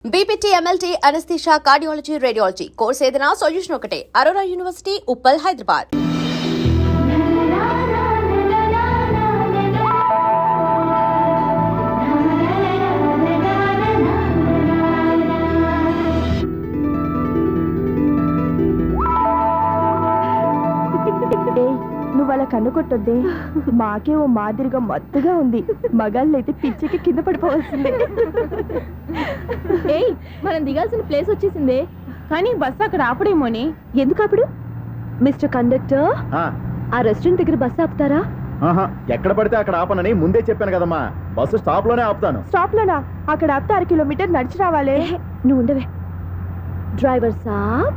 BPT MLT anaesthesia cardiology radiology course ఏదైనా solution ఒకటే Aurora university Uppal Hyderabad. నువ్వు అలా కన్ను కొట్టొద్దే, మాకే ఓ మాదిరిగా మత్తుగా ఉంది. మగాళ్ళైతే పిచ్చికి కింద పడిపోవాల్సిందే. ఏయ్, మనం దిగాల్సిన ప్లేస్ వచ్చేసిందే, కానీ బస్సు అక్కడ ఆపడేమోని. ఎందుకు అప్పుడు? మిస్టర్ కండక్టర్, ఆ రెస్టారెంట్ దగ్గర బస్సు ఆపుతారా? ఎక్కడ పడితే అక్కడ ఆపనని ముందే చెప్పాను కదమ్మా. బస్సు స్టాప్ లోనే ఆపుతాను. స్టాప్ లోనా? అక్కడ ఆపితే 1 కిలోమీటర్ నడిచి రావాలి. నువ్వు ఉండవే. డ్రైవర్ సాబ్,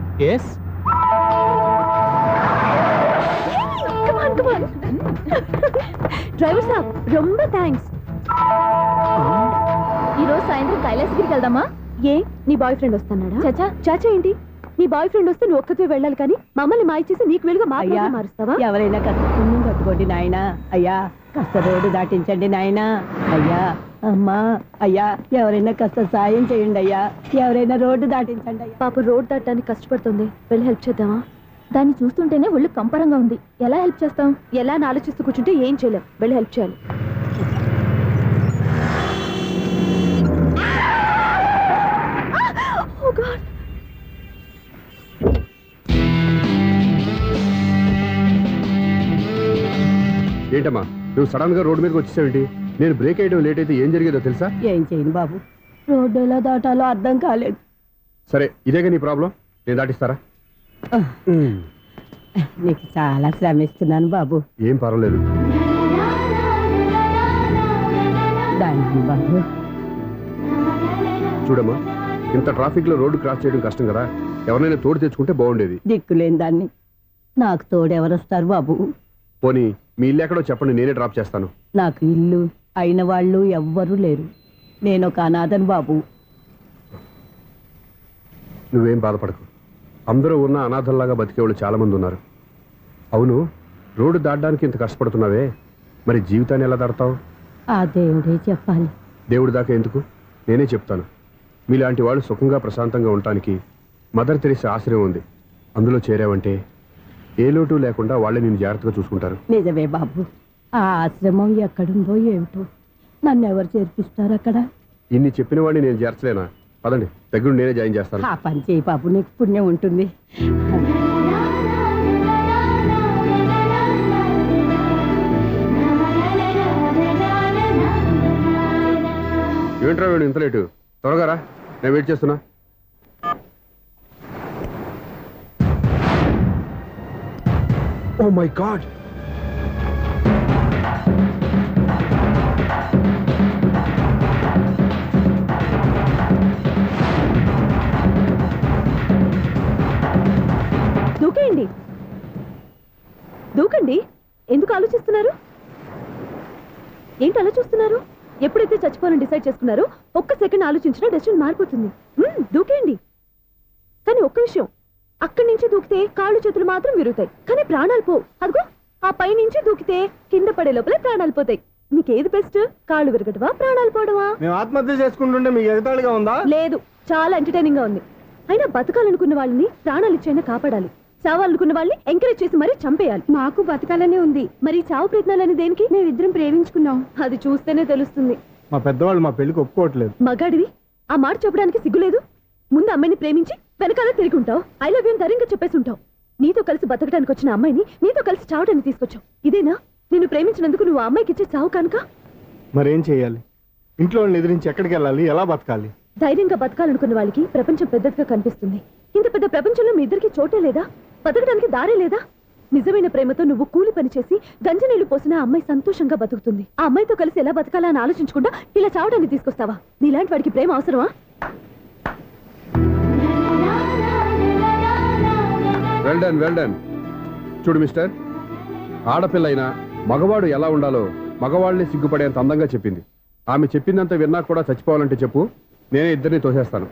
డ్రైవర్ సాబ్ రొంబ థ్యాంక్స్. ఈరోజు సాయంత్రం కైలాసగిరికి వెళ్దామా? ఏ, నీ బాయ్ ఫ్రెండ్ వస్తున్నాడా? చాచా చాచా ఏంటి? నీ బాయ్ ఫ్రెండ్ వస్తే నువ్వు ఒక్కతే వెళ్ళాలి, కానీ మమ్మల్ని మాయ చేసి నీకు వెలుగా మారుస్తావా? ఎవరైనా కాస్త పుణ్యం కట్టుకోండి నాయనా. అయ్యా కాస్త రోడ్డు దాటించండి నాయనా. అయ్యా అమ్మా, అయ్యా ఎవరైనా కాస్త సాయం చేయండి అయ్యా. ఎవరైనా రోడ్డు దాటించండి అయ్యా. పాప రోడ్ దాటడానికి కష్టపడుతుంది, వెళ్ళి హెల్ప్ చేద్దామా? దాన్ని చూస్తుంటేనే ఒళ్ళు కంపరంగా ఉంది. ఎలా హెల్ప్ చేస్తాం? ఎలా అని ఆలోచిస్తూ కూర్చుంటే ఏం చేయలేం. వెళ్ళి హెల్ప్ చేయాలి. ఏంటమ్మా నువ్వు సడన్ గా రోడ్డు మీదకి వచ్చేసావేంటి? నేను బ్రేక్ వేయడం లేట్ అయితే ఏం జరిగేదో తెలుసా? ఏం చేయను బాబు, రోడ్డు ఎలా దాటాలో అర్థం కాలేదు. సరే ఇదేగా నీ ప్రాబ్లం, నేను దాటిస్తారా? నీకు చాలా శ్రమిస్తున్నాను బాబు. ఏం పర్వాలేదు. దానికి బాబు చూడమ్మా, ఇంత ట్రాఫిక్ లో రోడ్డు క్రాస్ చేయడం కష్టం కదా. ఎవరైనా తోడు తెచ్చుకుంటే బాగుండేది. దిక్కులేని దాన్ని నాకు తోడు ఎవరొస్తారు బాబు? పోనీ మీ ఇల్లు ఎక్కడో చెప్పండి, నేనే డ్రాప్ చేస్తాను. నాకు ఇల్లు అయిన వాళ్ళు ఎవ్వరూ లేరు. నేను ఒక అనాథను బాబు. నువ్వేం బాధపడకు, అందరూ ఉన్న అనాథల్లాగా బతికేవాళ్ళు చాలా మంది ఉన్నారు. అవును, రోడ్డు దాటడానికి ఇంత కష్టపడుతున్నావే, మరి జీవితాన్ని ఎలా దాడతావు? ఆ దేవుడే చెప్పాలి. దేవుడి దాకా ఎందుకు, నేనే చెప్తాను. మీలాంటి వాళ్ళు సుఖంగా ప్రశాంతంగా ఉండటానికి మదర్ తెరీసా ఆశ్రయం ఉంది. అందులో చేరావంటే ఏ లోటు లేకుండా వాళ్ళే నేను జాగ్రత్తగా చూసుకుంటారు. నిజమే బాబు, ఆ ఆశ్రమం ఎక్కడుందో ఏమిటో, నన్ను ఎవరు చేర్పిస్తారు అక్కడ? ఇన్ని చెప్పిన వాడిని నేను చేర్చలేనా? పదండి, దగ్గర నేనే జాయిన్ చేస్తాను. ఆ పని చేయి బాబు, నీకు పుణ్యం ఉంటుంది. ఏంట్రా వీడు ఇంత లేటు? త్వరగా రా, నేను వెయిట్ చేస్తున్నా. ఓ మై గాడ్, దూకేయండి, దూకండి. ఎందుకు ఆలోచిస్తున్నారు? ఏంటి అలా చూస్తున్నారు? ఎప్పుడైతే చచ్చిపోవాలని డిసైడ్ చేసుకున్నారో ఒక్క సెకండ్ ఆలోచించినా డెసిషన్ మారిపోతుంది. దూకేయండి. కానీ ఒక్క విషయం, అక్కడి నుంచి దూకితే కాళ్ళు చేతులు మాత్రం విరుగుతాయి, కానీ ప్రాణాలు పోవు. అదిగో ఆ పై నుంచి దూకితే కింద పడే లోపలే ప్రాణాలు పోతాయి. నీకేది బెస్ట్? కాళ్ళు విరగటవా, ప్రాణాలు పోవడమా? మేము ఆత్మహత్య చేసుకుంటుంటే మీకు ఎగతాళిగా ఉందా? లేదు, చాలా ఎంటర్టైనింగ్ గా ఉంది. అయినా బతకాలనుకున్న వాళ్ళని ప్రాణాలు ఇచ్చైనా కాపాడాలి. చావాలనుకున్న వాళ్ళని ఎంకరేజ్ చేసి మరీ చంపేయాలి. మాకు బతకాలనే ఉంది, మరి చావు ప్రయత్నాలని దేనికి? మేమిద్దరం ప్రేమించుకున్నాం, అది చూస్తేనే తెలుస్తుంది. మా పెద్దవాళ్ళు మా పెళ్లికి ఒప్పుకోవట్లేదు. మగాడివి ఆ మాట చెప్పడానికి సిగ్గులేదు? ముందు అమ్మాయిని ప్రేమించి వెనకాల తిరిగి ఉంటావు, ఐ లవ్ యూ ధైర్యంగా చెప్పేసి ఉంటావు. నీతో కలిసి బతకడానికి వచ్చిన అమ్మాయిని నీతో కలిసి చావడానికి తీసుకొచ్చావు. ఇదేనా నిన్ను ప్రేమించినందుకు నువ్వు ఆ అమ్మాయికి ఇచ్చే చావు కనుక? మరేం చెయ్యాలి? ఇంట్లో వాళ్ళని ఎదిరించి ఎక్కడికి వెళ్ళాలి? ఎలా బతకాలి? ధైర్యంగా బతకాలనుకున్న వాళ్ళకి ప్రపంచం పెద్దదిగా కనిపిస్తుంది. ఇంత పెద్ద ప్రపంచంలో మీ ఇద్దరికి చోటే లేదా? బతకడానికి దారే లేదా? నిజమైన ప్రేమతో నువ్వు కూలి పని చేసి గంజనీళ్లు పోసిన ఆ అమ్మాయి సంతోషంగా బతుకుతుంది. ఆ అమ్మాయితో కలిసి ఎలా బతకాలా అని ఆలోచించకుండా ఇలా చావడానికి తీసుకొస్తావా? నీలాంటి వాడికి ప్రేమ అవసరమా? Well done, well done. చూడు మిస్టర్, ఆడపిల్ల అయినా మగవాడు ఎలా ఉండాలో మగవాళ్ళని సిగ్గుపడేంత అందంగా చెప్పింది. ఆమె చెప్పిందంతా విన్నా కూడా చచ్చిపోవాలంటే చెప్పు, నేనే ఇద్దరిని తోసేస్తాను.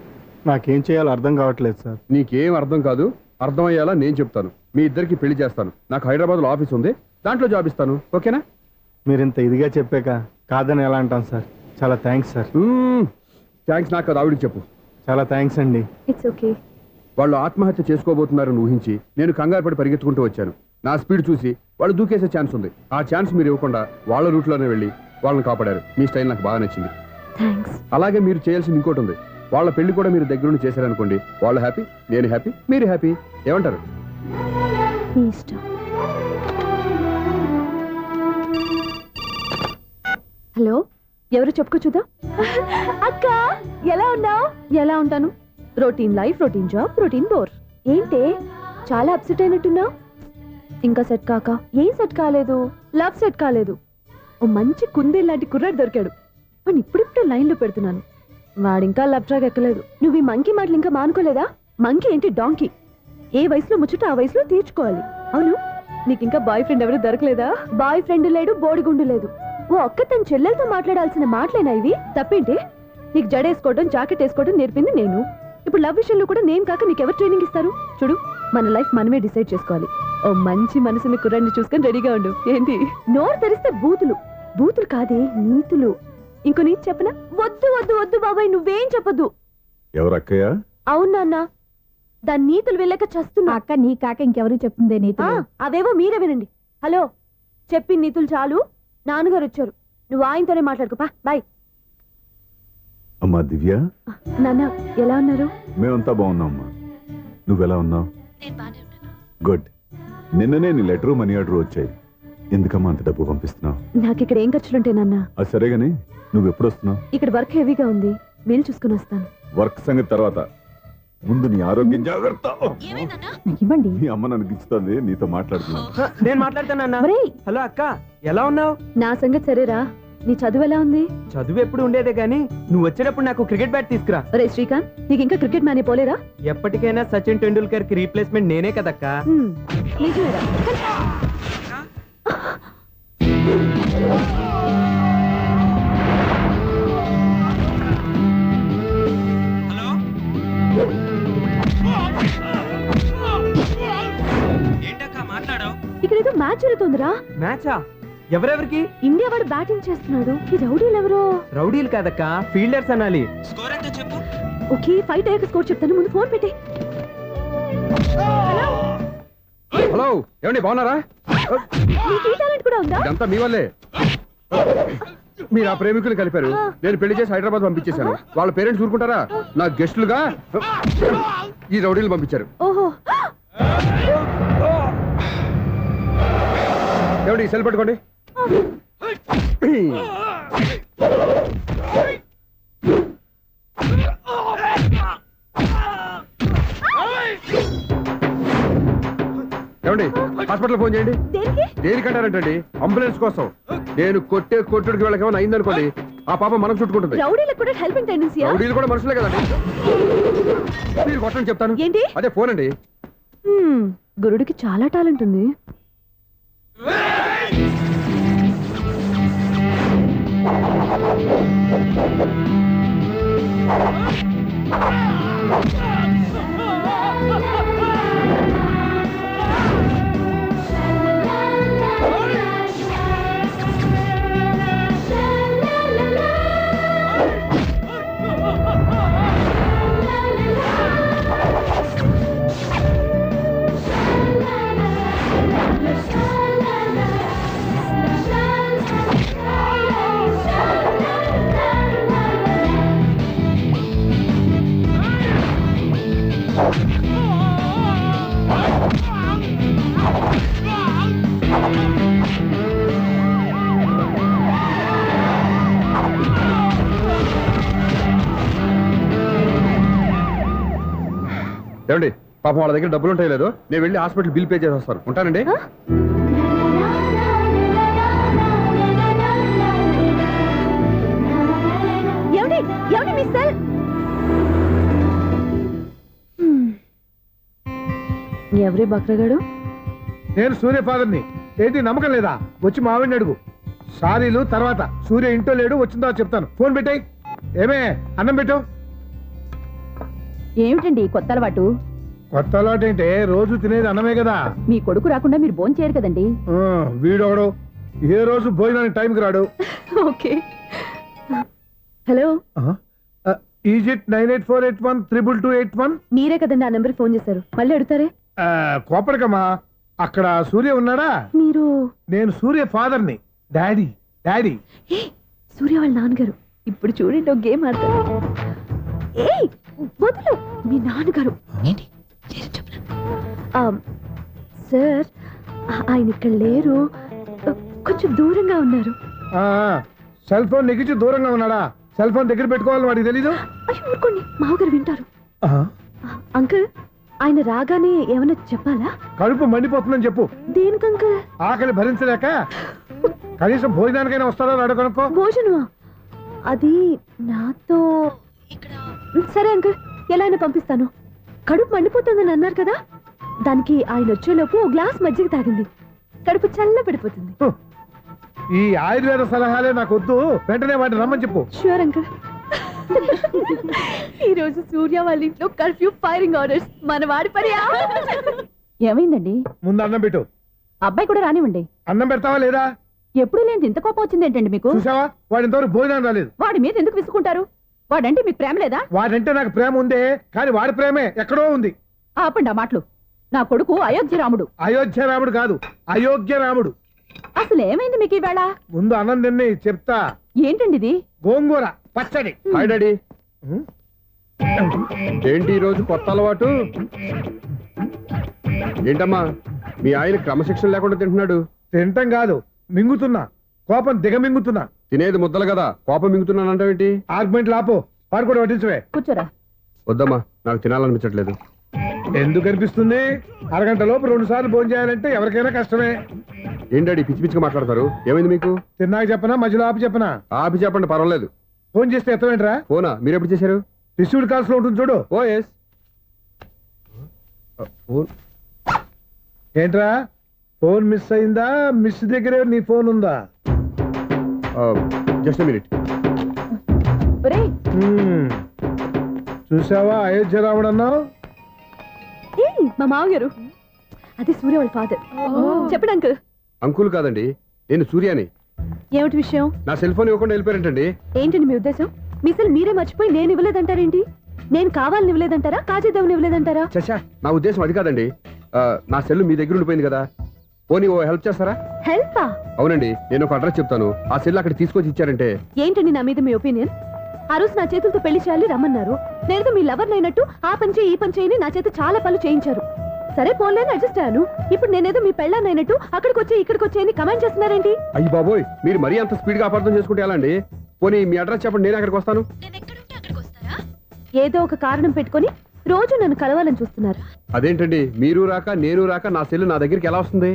నాకేం చేయాలో అర్థం కావట్లేదు సార్. నీకేం అర్థం కాదు, అర్థమయ్యేలా నేను చెప్తాను. మీ ఇద్దరికి పెళ్లి చేస్తాను. నాకు హైదరాబాద్లో ఆఫీస్ ఉంది, దాంట్లో జాబ్ ఇస్తాను. ఓకేనా? మీరు ఇంత ఇదిగా చెప్పాక కాదని ఎలా అంటాను సార్? చాలా థ్యాంక్స్ సార్. థ్యాంక్స్ నాకు కాదు, ఆవిడికి చెప్పు. చాలా థ్యాంక్స్ అండి. It's okay. వాళ్ళు ఆత్మహత్య చేసుకోబోతున్నారని ఊహించి నేను కంగారు పడి పరిగెత్తుకుంటూ వచ్చాను. నా స్పీడ్ చూసి వాళ్ళు దూకేసే ఛాన్స్ ఉంది. ఆ ఛాన్స్ మీరు ఇవ్వకుండా వాళ్ళ రూట్లోనే వెళ్ళి వాళ్ళని కాపాడారు. మీ స్టైల్ నాకు బాగా నచ్చింది. థ్యాంక్స్. అలాగే మీరు చేయాల్సింది ఇంకోటి ఉంది. వాళ్ళ పెళ్లి కూడా మీరు దగ్గరుండి చేశారనుకోండి, వాళ్ళు హ్యాపీ, నేను హ్యాపీ, మీరు హ్యాపీ. ఏమంటారు? మీ ఇష్టం. హలో, ఎవరు చెప్పుకో చూద్దాం. అక్క ఎలా ఉన్నావు? ఎలా ఉంటాను? Routine life, routine job, routine bore. ఏంటే చాలా అప్సెట్ అయినట్టున్నావు? ఇంకా సెట్ కాక? ఏం సెట్ కాలేదు? లవ్ సెట్ కాలేదు. ఓ మంచి కుందే లాంటి కుర్రాడు దొరికాడు. వాడిని ఇప్పుడిప్పుడు లైన్లో పెడుతున్నాను. వాడింకా లవ్ ట్రాక్ ఎక్కలేదు. నువ్వు ఈ మంకీ మాటలు ఇంకా మానుకోలేదా? మంకీ ఏంటి, డాంకీ. ఏ వయసులో ముచ్చట ఆ వయసులో తీర్చుకోవాలి. అవును, నీకు ఇంకా బాయ్ ఫ్రెండ్ ఎవరు దొరకలేదా? బాయ్ ఫ్రెండ్ లేడు, బోడిగుండు లేదు. ఓ అక్క తన చెల్లెలతో మాట్లాడాల్సిన మాటలేనా ఇవి? తప్పేంటి? నీకు జడేసుకోవడం, జాకెట్ వేసుకోవడం నేర్పింది నేను. ఇప్పుడు లవ్ విషయంలో కూడా నేను కాక నీకెవరు ట్రైనింగ్ ఇస్తారు? చూడు, మన లైఫ్ మనమే డిసైడ్ చేసుకోవాలి. ఓ మంచి మనసుని కుర్రాన్ని చూసుకొని రెడీగా ఉండు. ఏంటి నోరు తెరిస్తే బూతులు? బూతులు కాదే, నీతులు. ఇంకో నీతి చెప్పనా? వద్దు వద్దు వద్దు బాబాయ్, నువ్వేం చెప్పొద్దు. ఎవరు అక్కయ్య? అవునా అన్న, దాని నీతులు వెళ్ళక చస్తున్నా. అక్క నీ కాక ఇంకెవరు చెప్తుందే నీతో? అవేవో మీరే వినండి. హలో, చెప్పి నీతులు చాలు. నాన్నగారు వచ్చారు, నువ్వు ఆయనతోనే మాట్లాడుకోపా. బాయ్. అమ్మా దివ్య, నాన్న ఎలా ఉన్నారు? మేమంతా బాగున్నాం అమ్మా. నువ్వెలా ఉన్నావు? గుడ్. నిన్ననే నీ లెటరు, మనీ ఆర్డర్ వచ్చాయి. ఎందుకమ్మా అంత డబ్బు పంపిస్తున్నావు? నాకు ఇక్కడ ఏం ఖర్చులుంటాయి నాన్న? అది సరే గానీ నువ్వు ఎప్పుడు వస్తున్నావు? ఇక్కడ వర్క్ హెవీగా ఉంది, వీలు చూసుకుని వస్తాను. వర్క్ సంగతి తర్వాత, ముందు నీ ఆరోగ్యం జాగ్రత్త. ఇవ్వండి. మీ అమ్మ నన్ను గిచ్చుతుంది, నీతో మాట్లాడుతున్నాను. నేను మాట్లాడతానన్నా. ఒరేయ్, హలో అక్క, ఎలా ఉన్నావు? నా సంగతి సరేరా, నీ చదువు ఎలా ఉంది? చదువు ఎప్పుడు ఉండేదే గానీ నువ్వు వచ్చేటప్పుడు నాకు క్రికెట్ బ్యాట్ తీసుకురా. ఒరే శ్రీకాంత్, నీకు ఇంకా క్రికెట్ మ్యానే పోలేరా? ఎప్పటికైనా సచిన్ టెండూల్కర్ కి రీప్లేస్మెంట్ నేనే కదక్క. నిజమేరా? ఏంటక్క మాట్లాడావు? ఇక్కడ ఏదో మ్యాచ్ జరుగుతుందిరా. మ్యాచా? ఎవరెవరికి? ఇండియా వాడు బ్యాటింగ్ చేస్తున్నాడు. ఈ రౌడీలు ఎవరో? రౌడీలు కాదక్క, ఫీల్డర్స్ అనాలి. స్కోర్ ఎంతో చెప్పు. ఓకే, ఫైట్ అయ్యాక స్కోర్ చెప్తాను, ముందు ఫోన్ పెట్టే. హలో, ఏమండి బాగున్నారా? నీకు ఈ టాలెంట్ కూడా ఉందా? ఇదంతా మీ వల్లే. మీరు ఆ ప్రేమికులు కలిపారు, నేను పెళ్లి చేసి హైదరాబాద్ పంపించేశాను. వాళ్ళ పేరెంట్స్ ఊరుకుంటారా? నా గెస్టులుగా ఈ రౌడీలు పంపించారు. ఓహో, ఏమండి సెల్ పెట్టుకోండి. ఏమండి హాస్పిటల్ ఫోన్ చేయండి. దేనికి? దేనికంటారంటండి? అంబులెన్స్ కోసం. నేను కొట్టుడికి వెళ్ళక ఏమైనా అయిందనుకోండి, ఆ పాప మనం చుట్టుకుంటుంది. రౌడీలకు కూడా హెల్పింగ్ టెండెన్సీ. రౌడీలు కూడా మనుషులే కదండి. మీరు కొట్టని చెప్తాను. ఏంటి? అదే ఫోన్ అండి. గురుడికి చాలా టాలెంట్ ఉంది. ఏమండి పాపం వాళ్ళ దగ్గర డబ్బులు ఉంటాయి లేదు, నేను వెళ్ళి హాస్పిటల్ బిల్ పే చేసి వస్తాను. ఉంటానండి. ఎవరి బక్రగాడు? నేను సూర్య ఫాదర్ని. ఏంటి నమ్మకం లేదా? వచ్చి మావిడిని అడుగు. సారీలు తర్వాత. సూర్య ఇంట్లో లేడు, వచ్చిందో చెప్తాను. ఫోన్ పెట్టాయి. ఏమే అన్నం పెట్టు. ఏమిటండి కొత్త అలవాటు? కొత్త అలవాటు ఏంటే? రోజు తినేది అన్నమే కదా. మీ కొడుకు రాకుండా మీరు భోజనం చేయరు కదండి. వీడొకడు ఏ రోజు భోజనానికి టైంకి రాడు. ఓకే. Hello, is it 9848132281. మీరే కదండి ఆ నెంబర్కి ఫోన్ చేశారు, మళ్ళీ అడుగుతారే? కోపడకమ్మా, అక్కడ సూర్య ఉన్నాడా? మీరు? నేను సూర్య ఫాదర్ని. Daddy daddy. ఏ సూర్య వాళ్ళ నాన్నగారు. ఇప్పుడు చూడండి ఒక గేమ్ ఆడతారు. ఏ వదులు, మీ నాన్నగారు. ఏంటి సార్, ఆయన ఇక్కడ లేరు, కొంచెం దూరంగా ఉన్నారు. సెల్ ఫోన్ నెగిచి దూరంగా ఉన్నాడా? సెల్ ఫోన్ దగ్గర పెట్టుకోవాలని వాడికి తెలీదు. అయ్యో ఊరుకోండి, మామగారు వింటారు. అంకుల్, ఆయన రాగానే ఏమైనా చెప్పాలా? కడుపు మండిపోతుందని చెప్పు. దేనికి అంకుల్? ఆకలి భరించలేక కనీసం భోజనానికైనా వస్తారో రాడో కనుక్కో. భోజనమా? అది నాతో ఇక్కడ. సరే అంకుల్, ఎలా అయినా పంపిస్తాను. కడుపు మండిపోతుందని అన్నారు కదా, దానికి ఆయన వచ్చేలోపు ఓ గ్లాస్ మజ్జిగ తాగింది, కడుపు చల్ల పడిపోతుంది. ఈ ఆయుర్వేద సలహాలే నాకు వద్దు, వెంటనే వాటిని రమ్మని చెప్పు. Sure uncle. ఈ రోజు సూర్య వాళ్ళ ఇంట్లో కర్ఫ్యూ ఫైరింగ్ ఆర్డర్స్. మన వాడి పని. ఏమైందండి? ముందు అన్నం పెట్టు. అబ్బాయి కూడా రానివ్వండి. అన్నం పెడతావా లేదా? ఎప్పుడు లేని ఇంత కోపం వచ్చింది ఏంటండి మీకు? చూసావా, వాడి ఇంతవరకు భోజనం రాలేదు. వాడి మీద ఎందుకు విసుకుంటారు? వాడంటే మీకు ప్రేమ లేదా? వాడంటే నాకు ప్రేమ ఉందే, కానీ వాడి ప్రేమే ఎక్కడో ఉంది. ఆపండి ఆ మాటలు. నా కొడుకు అయోధ్య రాముడు. అయోధ్య రాముడు కాదు, అయోగ్య రాముడు. అసలు ఏమైంది మీకు ఈవేళ? ముందు అన్నం తిని చెప్తా. ఏంటండి ఇది? గోంగూర పచ్చడి. Hi daddy. ఏంటి ఈరోజు కొత్త అలవాటు? ఏంటమ్మా, మీ ఆయన క్రమశిక్షణ లేకుండా తింటున్నాడు? తింటం కాదు, మింగుతున్నా. కోపం దిగమింగుతున్నా. తినేది ముద్దలు కదా, కోపం మింగుతున్నానంటావేంటి? ఆర్గ్యుమెంట్ లాపో, వాడు కూడా వడ్డించవే. కూర్చోరా. వద్దమ్మా, నాకు తినాలనిపించట్లేదు. ఎందుకు అనిపిస్తుంది? అరగంట లోపు 2 సార్లు భోజనం చేయాలంటే ఎవరికైనా కష్టమే. ఏం డాడీ పిచ్చి పిచ్చిగా మాట్లాడతారు? ఏమైంది మీకు? తిన్నాక చెప్పనా, మధ్యలో ఆపి చెప్పనా? ఆపి చెప్పండి, పర్వాలేదు. ఫోన్ చేస్తే ఎత్తవేంట్రా? ఫోనా? మీరు ఎప్పుడు చేశారు? రిసీవ్డ్ కాల్స్ లో ఉంటుంది చూడు. ఓ ఎస్. ఫోన్ ఏంట్రా, ఫోన్ మిస్ అయిందా? మిస్ దగ్గరే నీ ఫోన్ ఉందా? Just minute. ఒరేయ్, చూసావా, అయోధ్య రాముడు అన్నావు. మా మామగారు, అది సూర్య వాళ్ళ ఫాదర్. చెప్పండి అంకుల్. అంకుల్ కాదండి, నేను సూర్యాని. ఏమిటి విషయం? నా సెల్ ఫోన్ ఇవ్వకుండా వెళ్ళిపోయారంటండి. ఏంటండి మీ ఉద్దేశం? మీ సెల్ మీరే మర్చిపోయి నేను ఇవ్వలేదంటారేంటి? నేను కావాలని ఇవ్వలేదంటారా, కాజేద్దామని ఇవ్వలేదంటారా? చచ్చా, నా ఉద్దేశం అది కాదండి. నా సెల్ మీ దగ్గర ఉండిపోయింది కదా, పోనీ ఓ హెల్ప్ చేస్తారా? హెల్పా? అవునండి, నేను ఒక అడ్రస్ చెప్తాను, ఆ సెల్ అక్కడ తీసుకొచ్చి ఇచ్చారంటే. ఏంటండి నా మీద మీ ఒపీనియన్? ఆ రోజు నా చేతులతో పెళ్లి చేయాలి రమ్మన్నారు. నేనేదో మీ లవర్ అయినట్టు ఆ పని చేయి ఈ పని చేయని నా చేత చాలా పనులు చేయించారు. సరే పోన్లేని అడ్జస్ట్ అయ్యాను. ఇప్పుడు నేనేదో మీ పెళ్ళాన్ని అయినట్టు అక్కడికి వచ్చి ఇక్కడికి వచ్చి అని కమెంట్ చేస్తున్నారేంటి? అయ్యి బాబోయ్, మీరు మరీ అంత స్పీడ్ గా అపార్థం చేసుకుంటే ఎలా అండి? పోనీ మీ అడ్రస్ చెప్పండి, నేను అక్కడికి వస్తాను. ఏదో ఒక కారణం పెట్టుకొని రోజు నన్ను కలవాలని చూస్తున్నారు. అదేంటండి, మీరు రాక నేను రాక నా సెల్ నా దగ్గరికి ఎలా వస్తుంది?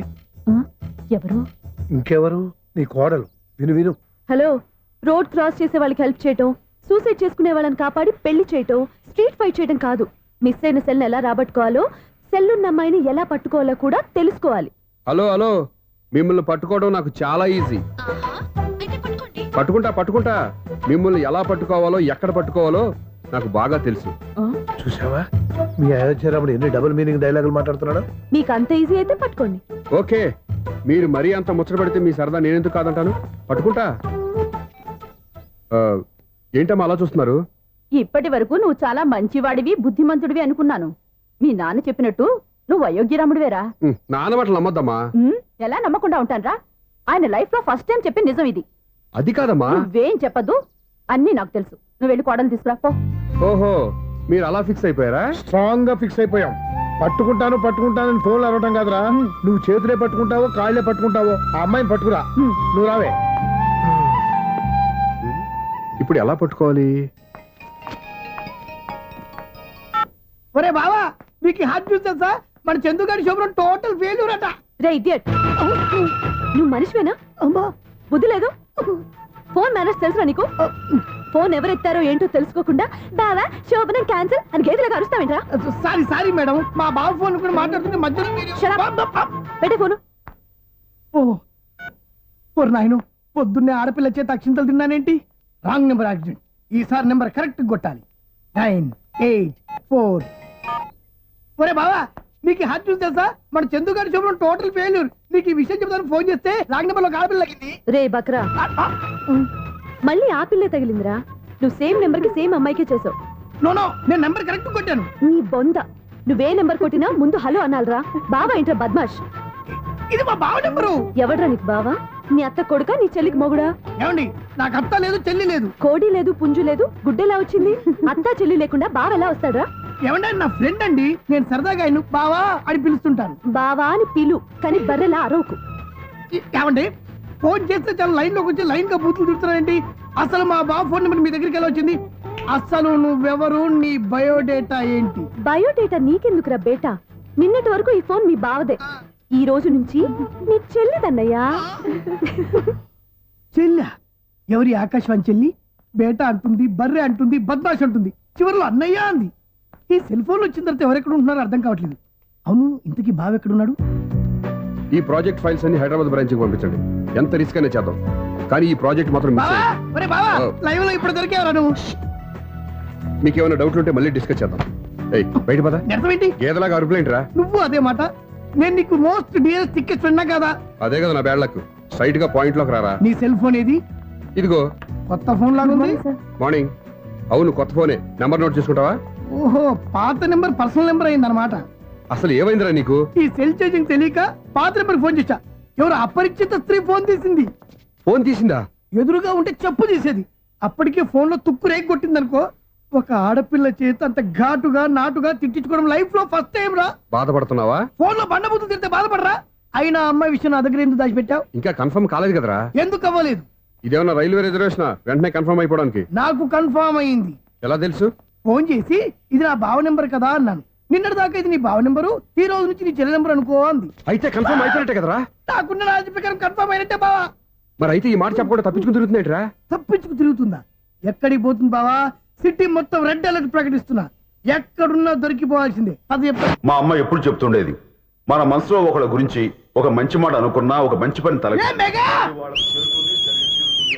ఎవరు? ఇంకెవరు? నీ కోడలు. విను విను. హలో, రోడ్ క్రాస్ చేసే వాళ్ళకి హెల్ప్ చేయటం, సూసైడ్ చేసుకునే వాళ్ళని కాపాడి పెళ్లి చేయటం, స్ట్రీట్ ఫైట్ చేయడం కాదు. మిస్ అయిన సెల్ ఎలా రాబట్టుకోవాలో, సెల్లున్న అమ్మాయిని ఎలా పట్టుకోవాలో కూడా తెలుసుకోవాలి. హలో హలో, మిమ్మల్ని పట్టుకోవడం నాకు చాలా ఈజీ. పట్టుకుంటా. మిమ్మల్ని ఎలా పట్టుకోవాలో, ఎక్కడ పట్టుకోవాలో నాకు బాగా తెలుసు. చూసావా, మీ అయోధ్య రాముడు ఎన్ని డబుల్ మీనింగ్ డైలాగులు మాట్లాడుతున్నాడు. మీకు అంత ఈజీ అయితే పట్టుకోండి. ఓకే, మీరు మరీ అంత ముచ్చట పెడితే మీ సరదా నేనెందుకు కాదంటాను. పట్టుకుంటా. ఏంటమ్మా అలా చూస్తున్నారు? ఇప్పటి వరకు నువ్వు చాలా మంచివాడివి, బుద్ధిమంతుడివి అనుకున్నాను. మీ నాన్న చెప్పినట్టు నువ్వు అయోగ్యరాముడివేరా. నాన్న మాటలు నమ్మద్దమ్మా. ఎలా నమ్మకుండా ఉంటానరా? ఆయన లైఫ్ లో ఫస్ట్ టైం చెప్పిన నిజం ఇది. అది కాదమ్మా. నువ్వేం చెప్పదు, అన్ని నాకు తెలుసు. నువ్వు వెళ్ళి కోడలు తీసుకురా పో. ఓహో, మీరు అలా ఫిక్స్ అయిపోయారా? స్ట్రాంగ్ గా ఫిక్స్ అయిపోయాం. పట్టుకుంటాను అని ఫోన్లు అరవటం కాదురా. నువ్వు చేతులే పట్టుకుంటావో కాళ్ళే పట్టుకుంటావో ఆ అమ్మాయిని పట్టుకురా. నువ్వు రావే. ఇప్పుడు ఎలా పట్టుకోవాలి? ఒరే బావా, మీకు హార్ట్ న్యూస్ తెలుసా? మన చందుగారి శుభ్రం టోటల్ ఫెయిల్యూర్ అట. రే ఇడియట్, నువ్వు మనిషివేనా? అమ్మా, బుద్ధి లేదు. ఫోన్ మేనేజ్ తెలుసురా నీకు? ఫోన్ ఎవరెత్తారో ఏంటో తెలుసుకోకుండా బావా శోభనం క్యాన్సిల్ అని గేదెలకు అరుస్తావేంట్రా? సారీ మేడం, మా బావ ఫోన్ కూడా మాట్లాడుతుంటే మధ్యలో పెట్టే ఫోను. ఓ నాయను, పొద్దున్నే ఆడపిల్ల చేత అక్షింతలు తిన్నానేంటి? Wrong number accident. ఈసారి నెంబర్ కరెక్ట్ కొట్టాలి. 984. ఒరే బావా, నీకు హార్ట్ న్యూస్ తెలుసా? మన చందుగారి శుభ్రం టోటల్ ఫెయిల్యూర్. నీకు ఈ విషయం చెప్తాను ఫోన్ చేస్తే రాంగ్ నెంబర్ లో ఆడపిల్ల తగ్గింది. రే బక్రా, మళ్ళీ ఆ పిల్లే తగిలిందిరా. నువ్వు సేమ్ నెంబర్ కి సేమ్ అమ్మాయికే చేసావు. నో నేను నెంబర్ కరెక్ట్ కొట్టాను. నీ బొంద, నువ్వే నెంబర్ కొట్టినా ముందు హలో అనాలరా. బావా ఏంట్రా బద్మాష్? ఇది మా బావ నెంబరు. ఎవడ్రా నీకు బావా? నీ అత్త కొడుక, నీ చెల్లికి మొగుడా? ఏమండి, నాకు అత్త లేదు, చెల్లి లేదు. కోడి లేదు, పుంజు లేదు, గుడ్డెలా వచ్చింది? అత్త చెల్లి లేకుండా బావ ఎలా వస్తాడ్రా? ఏమండి, నా ఫ్రెండ్ అండి, నేను సరదాగా ఆయన బావా అని పిలుస్తుంటాను. బావా అని పిలు, కానీ బర్రెలా అరవకు. ఏమండి, ఫోన్ చేస్తే చాలా లైన్ లోకి వచ్చి లైన్ గా బూతులు తిడుతున్నాయండి. అసలు మా బావ ఫోన్ నెంబర్ మీ దగ్గరికి ఎలా వచ్చింది? అసలు నువ్వెవరు, నీ బయోడేటా ఏంటి? బయోడేటా నీకెందుకురా బేటా? నిన్నటి వరకు ఈ ఫోన్ మీ బావదే, ఈ రోజు నుంచి నీ చెల్లిదన్నయ్యా. చెల్లి? ఎవరి ఆకాశవాణి చెల్లి? బేటా అంటుంది, బర్రె అంటుంది, బద్మాష్ అంటుంది, చివరిలో అన్నయ్య అంది. ఈ సెల్ ఫోన్ వచ్చిన తర్వాత ఎవరెక్కడ ఉంటున్నారో అర్థం కావట్లేదు. అవును, ఇంతకీ బావ ఎక్కడున్నాడు? ఈ ప్రాజెక్ట్ ఫైల్స్ అన్ని హైదరాబాద్ బ్రాంచ్ కి పంపించండి. ఎంత రిస్క్ అయినా చేద్దాం, కానీ ఈ ప్రాజెక్ట్ మాత్రం మిస్ బావా, అయ్యింది. ఒరే బావా, ఓ. లైవ్ లో ఇప్పుడు దొరికేవరా నువ్వు? మీకు ఏమైనా డౌట్లు ఉంటే మళ్ళీ డిస్కస్ చేద్దాం. ఏయ్, బయట పద. నిజమేంటి? గేదలాగా అరుపులేంట్రా? నువ్వు అదే మాట. నేను నీకు మోస్ట్ డియరెస్ట్ టికెట్స్ విన్నా కదా. అదే కదా నా బ్యాడ్ లక్. స్ట్రైట్ గా పాయింట్ లోకి రారా. నీ సెల్ ఫోన్ ఏది? ఇదిగో కొత్త ఫోన్ లాగా ఉంది. మార్నింగ్. అవును, కొత్త ఫోనే. నెంబర్ నోట్ చేసుకుంటావా? ఓహో, పాత నెంబర్ పర్సనల్ నెంబర్ అయింది అనమాట. అసలు ఏమైందిరా నీకు? ఈ సెల్ ఛార్జింగ్ తెలియక పాత నెంబర్ ఫోన్ చేశా. ఎవరు అపరిచిత స్త్రీ ఫోన్ తీసింది. ఫోన్ తీసిందా? ఎదురుగా ఉంటే చెప్పు తీసేది. అప్పటికే ఫోన్ లో తుక్కు రేగి కొట్టింది అనుకో. ఒక ఆడపిల్ల చేత అంత ఘాటుగా నాటుగా తిట్టించుకోవడం లైఫ్ లో ఫస్ట్ టైం రా. బాధపడుతున్నావా? ఫోన్ లో బండబూతులు తింటే బాధపడరా? అయినా అమ్మాయి విషయం నా దగ్గర ఎందుకు దాచిపెట్టావు? ఇంకా కన్ఫర్మ్ కాలేదు కదరా. ఎందుకు అవ్వలేదు? ఇదేమన్నా రైల్వే రిజర్వేషన్? వెంటనే కన్ఫర్మ్ అయిపోవడానికి. నాకు కన్ఫర్మ్ అయింది. ఎలా తెలుసు? ఫోన్ చేసి ఇది నా బావ నెంబర్ కదా అన్నాను. నిన్నటి దాకా ఇది నీ బావ నెంబరు, ఈ రోజు నుంచి నీ చెల్లి నెంబర్ అనుకో అంది. అయితే కన్ఫర్మ్ అయిపోయినట్టే కదరా. నాకున్న రాజు ప్రకారం కన్ఫర్మ్ అయినట్టే బావా. మరి అయితే ఈ మాట చెప్పకుండా తప్పించుకుని తిరుగుతున్నాయిట్రా. తప్పించుకు తిరుగుతుందా? ఎక్కడికి పోతుంది బావా? సిటీ మొత్తం రెడ్ అలర్ట్ ప్రకటిస్తున్నా. ఎక్కడున్నా దొరికిపోవాల్సిందే. అది చెప్ప మా అమ్మ ఎప్పుడు చెప్తుండేది, మన మనసులో ఒకళ్ళ గురించి ఒక మంచి మాట అనుకున్నా ఒక మంచి పని తల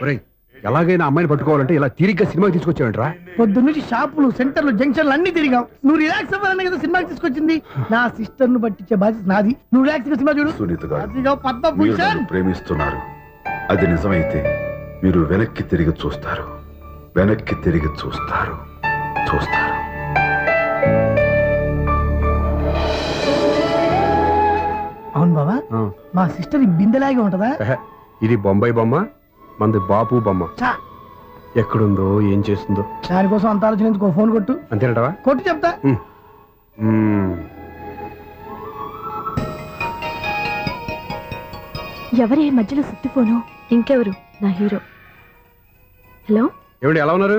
ఒరేయ్, ఎలాగైనా అమ్మాయిని పట్టుకోవాలంటే ఇలా తీరిగ్గా సినిమాకి తీసుకొచ్చావంట్రా. పొద్దు నుంచి షాపులు, సెంటర్లు, జంక్షన్లు అన్ని తిరిగాం. నువ్వు రిలాక్స్ అవ్వాలనే కదా సినిమాకి తీసుకొచ్చింది. నా సిస్టర్ ను పట్టించే బాధ్యత నాది. నువ్వు రిలాక్స్ గా సినిమా చూడు. సునీత గారు, అదిగో మీరు పద్మభూషణ్. నన్ను ప్రేమిస్తున్నారు. అది నిజమైతే మీరు వెనక్కి తిరిగి చూస్తారు, వెనక్కి తిరిగి చూస్తారు. అవును బావా, మా సిస్టర్ ఈ బిందెలాగే ఉంటదా? ఎహె, ఇది బొంబాయి బొమ్మ, మంది బాపు బొమ్మ. చా, ఎక్కడుందో ఏం చేస్తుందో. దానికోసం అంత ఆలోచన ఎందుకు? ఫోన్ కొట్టు. అంతేనటవా? కొట్టు చెప్తా. ఎవరే మధ్యలో సుత్తి ఫోను? ఇంకెవరు? నా హీరో. హలో, ఏమిటి ఎలా ఉన్నారు?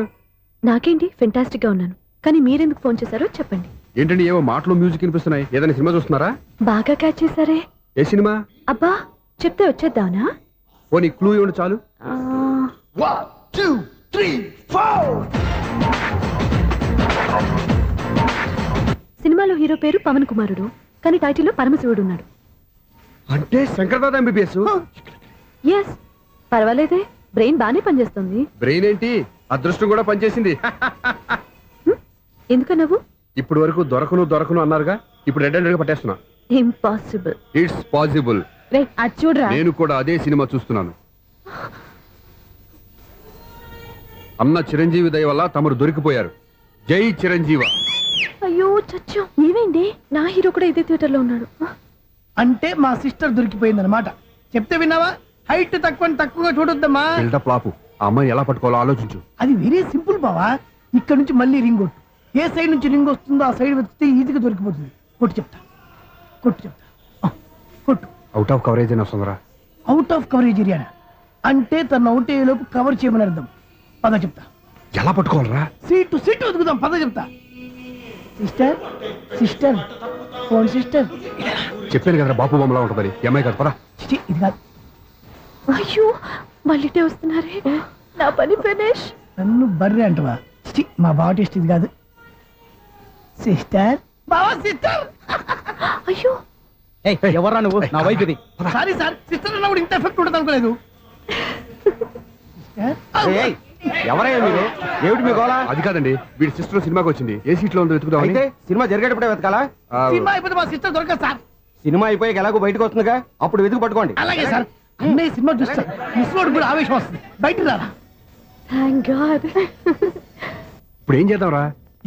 నాకేంటి ఫెంటాస్టిక్ గా ఉన్నాను, కానీ మీరెందుకు ఫోన్ చేశారో చెప్పండి. ఏంటండి ఏవో మాటలు మ్యూజిక్ వినిపిస్తున్నాయి? ఏదైనా సినిమా చూస్తున్నారా? బాగా క్యాచ్ చేశారే. ఏ సినిమా? అబ్బా, చెప్తే వచ్చేద్దానా? ఓ నీ క్లూ ఇవ్వండి చాలు. 1 2 3 4. సినిమాలో హీరో పేరు పవన్ కుమారుడు, కానీ టైటిల్లో పరమశివుడు ఉన్నాడు. అంటే శంకర్దాద ఎంబీబీఎస్. ఎస్, పర్వాలేదే, బ్రెయిన్ బానే పనిచేస్తుంది. బ్రెయిన్ ఏంటి, అదృష్టం కూడా పనిచేసింది. ఎందుకన్నావు? ఇప్పుడు వరకు దొరకను అన్నారుగా, ఇప్పుడు రెడ్ హ్యాండెడ్ గా పట్టేస్తున్నా. ఇంపాసిబుల్. It's possible. అది చూడరా. నేను కూడా అదే సినిమా చూస్తున్నాను. అన్న చిరంజీవి దయ వల్ల తమరు దొరికిపోయారు. జై చిరంజీవ. అయ్యో చచ్చు, ఏమైంది? నా హీరో కూడా ఇదే థియేటర్ లో ఉన్నాడు. అంటే మా సిస్టర్ దొరికిపోయింది అనమాట. చెప్తే విన్నావా? హైట్ తక్కువగా చూడొద్దమ్మా. బిల్డప్ లాపు. ఆ అమ్మాయిని ఎలా పట్టుకోవాలో ఆలోచించు. అది వెరీ సింపుల్ బావా. ఇక్కడ నుంచి మళ్ళీ రింగ్ కొట్టు. ఏ సైడ్ నుంచి రింగ్ వస్తుందో ఆ సైడ్ వెతికితే ఈజీగా దొరికిపోతుంది. కొట్టు చెప్తా. కొట్టు. అవుట్ ఆఫ్ కవరేజ్ అయినా వస్తుందిరా. అవుట్ ఆఫ్ కవరేజ్ ఏరియా అంటే తను అవుట్ అయ్యే లోపు కవర్ చేయమని అర్థం. పద చెప్తా. ఎలా పట్టుకోవాలరా? సీటు వెతుకుదాం. పద చెప్తా. Sister phone sister. చెప్పాను కదరా బాపు బొమ్మలా ఉంటుందని. అమ్మాయి కదా పరా. ఇది కాదు. అయ్యో, మళ్ళీటే వస్తున్నారే. నా పని ఫినిష్. నన్ను బర్రె అంటవా? మా బావ టేస్ట్ ఇది కాదు. సిస్టర్. బావా సిస్టర్. అయ్యో, ఎవర్రా నువ్వు? నా వైఫ్ ఇది. సారీ సార్, సిస్టర్ అన్నప్పుడు ఇంత ఎఫెక్ట్ ఉండదు అనుకోలేదు. ఎవరయ్యా మీరు? ఏమిటి మీ గోళ? అది కాదండి, వీడి సిస్టర్ సినిమాకి వచ్చింది. ఏ సీట్ లో ఉందో వెతుకుదాం. అయితే సినిమా జరిగేటప్పుడే వెతకాలా? సినిమా అయిపోతే మా సిస్టర్ దొరకదు సార్. సినిమా అయిపోయాక ఎలాగో బయటకు వస్తుందిగా, అప్పుడు వెతుకు పట్టుకోండి. అలాగే సార్. అన్నయ్య సినిమా చూస్తారు. మిస్ వాడు కూడా ఆవేశం వస్తుంది. బయట రారా. Thank God. ఇప్పుడు ఏం చేద్దాంరా?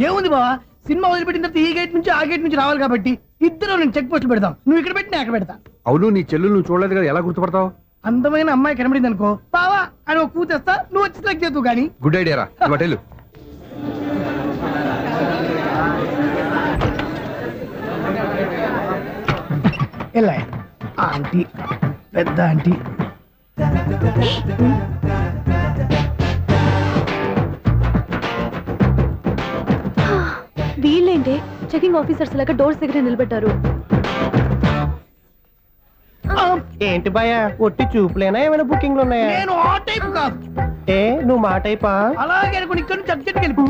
ఏముంది బావా, సినిమా వదిలిపెట్టిన తర్వాత ఈ గేట్ నుంచి ఆ గేట్ నుంచి రావాలి కాబట్టి ఇద్దరు నేను చెక్ పోస్టులు పెడతాం. నువ్వు ఇక్కడ పెట్టి నేను అక్కడ పెడతా. అవును, నీ చెల్లెలు నువ్వు చూడలేదు కదా, ఎలా గుర్తుపడతావు? అందమైన అమ్మాయి కనబడింది అనుకో, బావా అని ఒక కూతేస్తా, నువ్వు వచ్చి సెలెక్ట్ చేద్దు కానీ. గుడ్ ఐడియా రా, హోటల్. ఎలా ఆంటీ, పెద్ద ఆంటీ. వీళ్ళేంటి చెకింగ్ ఆఫీసర్స్ లాగా డోర్స్ దగ్గర నిలబెట్టారు? ఏంటి భయ, ఒట్టి చూపులేనా ఏమైనా బుకింగ్లు ఉన్నాయా? నేను ఆ టైప్ కాదు. ఏ నువ్వు మా టైపా? అలాగే అనుకుని ఇక్కడ నుంచి అర్జెంట్కి వెళ్ళిపో.